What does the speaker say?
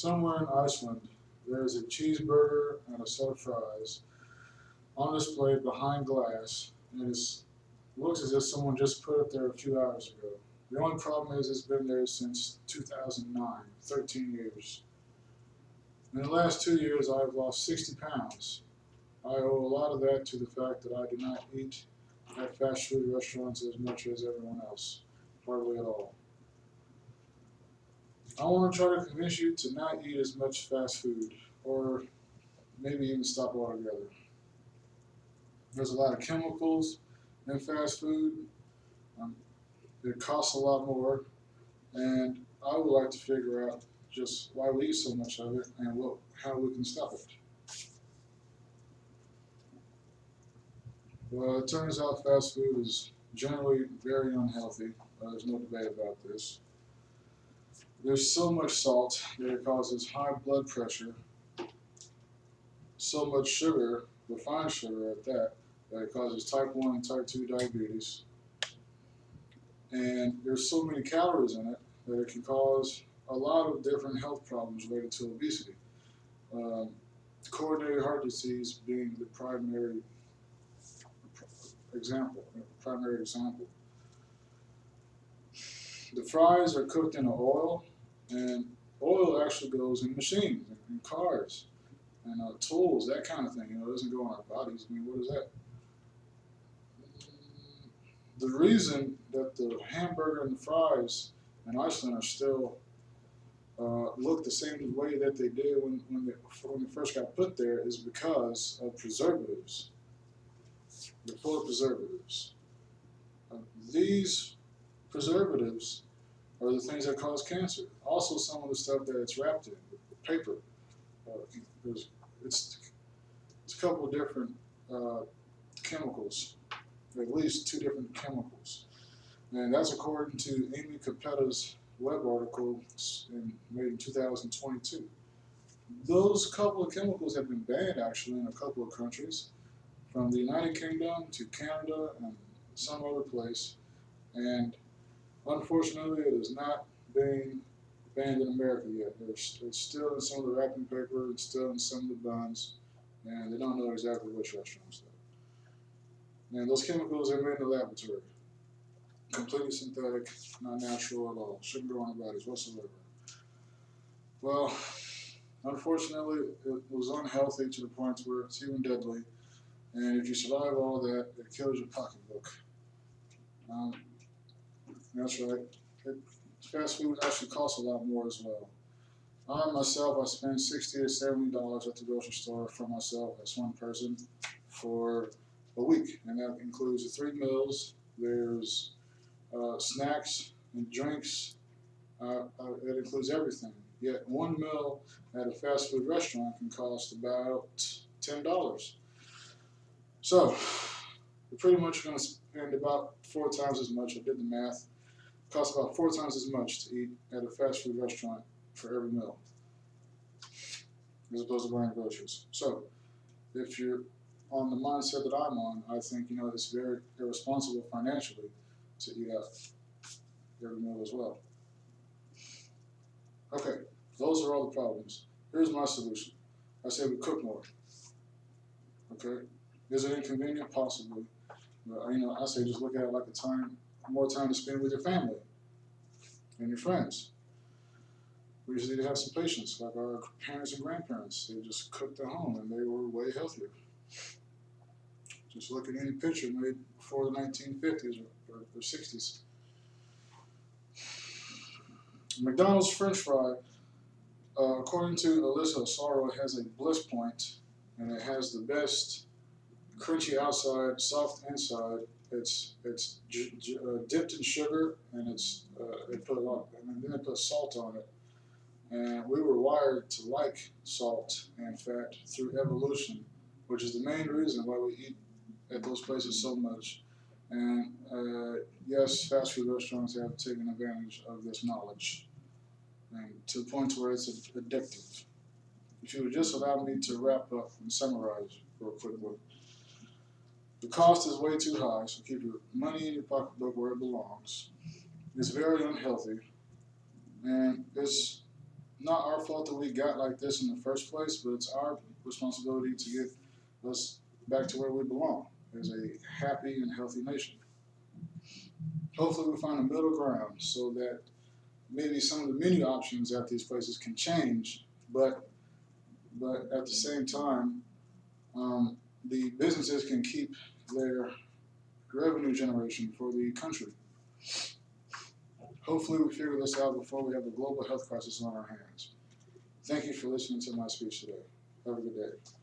Somewhere in Iceland, there is a cheeseburger and a set of fries on display behind glass, and it looks as if someone just put it there a few hours ago. The only problem is it's been there since 2009, 13 years. In the last 2 years, I have lost 60 pounds. I owe a lot of that to the fact that I do not eat at fast food restaurants as much as everyone else, hardly at all. I want to try to convince you to not eat as much fast food, or maybe even stop altogether. There's a lot of chemicals in fast food. Um, it costs a lot more, and I would like to figure out just why we eat so much of it and how we can stop it. Well, it turns out fast food is generally very unhealthy. There's no debate about this. There's so much salt that it causes high blood pressure, so much sugar, refined sugar at that, that it causes type 1 and type 2 diabetes. And there's so many calories in it that it can cause a lot of different health problems related to obesity. Um, Coronary heart disease being the primary example. The fries are cooked in oil, and oil actually goes in machines, in cars, and tools, that kind of thing. It doesn't go on our bodies. I mean, what is that? The reason that the hamburger and the fries in Iceland are still look the same way that they did when they first got put there is because of preservatives. They're full of preservatives. Uh, these preservatives are the things that cause cancer. Also, some of the stuff that it's wrapped in, the paper. Uh, there's, it's, it's a couple of different uh, chemicals, at least two different chemicals. And that's according to Amy Capetta's web article made in 2022. Those couple of chemicals have been banned actually in a couple of countries, from the United Kingdom to Canada and some other place. And unfortunately, it is not being banned in America yet. It's still in some of the wrapping paper, it's still in some of the buns, and they don't know exactly which restaurants though. And those chemicals are made in the laboratory. Completely synthetic, not natural at all. Shouldn't grow on our bodies whatsoever. Well, unfortunately, it was unhealthy to the point where it's even deadly. And if you survive all that, it kills your pocketbook. Um, that's right. It, Fast food actually costs a lot more as well. I myself, I spend $60 to $70 at the grocery store for myself as one person for a week, and that includes the 3 meals. There's snacks and drinks. It includes everything. Yet one meal at a fast food restaurant can cost about $10. So you're pretty much going to spend about 4 times as much. I did the math. It costs about 4 times as much to eat at a fast food restaurant for every meal, as opposed to buying groceries. So if you're on the mindset that I'm on, I think it's very irresponsible financially to eat out every meal as well. Okay, those are all the problems. Here's my solution. I say we cook more. Okay, is it inconvenient? Possibly. But, I say just look at it like more time to spend with your family and your friends. We just need to have some patience, like our parents and grandparents. They just cooked at home and they were way healthier. Just look at any picture made before the 1950s or 60s. McDonald's French fry, according to Alyssa Sorrow, has a bliss point, and it has the best crunchy outside, soft inside. It's dipped in sugar, and and then they put salt on it. And we were wired to like salt and fat through evolution, which is the main reason why we eat at those places so much. And yes, fast food restaurants have taken advantage of this knowledge, and to the point where it's addictive. If you would just allow me to wrap up and summarize real quickly. The cost is way too high, so keep your money in your pocketbook where it belongs. It's very unhealthy, and it's not our fault that we got like this in the first place, but it's our responsibility to get us back to where we belong as a happy and healthy nation. Hopefully, we find a middle ground so that maybe some of the menu options at these places can change, but at the same time, um, the businesses can keep their revenue generation for the country. Hopefully, we figure this out before we have a global health crisis on our hands. Thank you for listening to my speech today. Have a good day.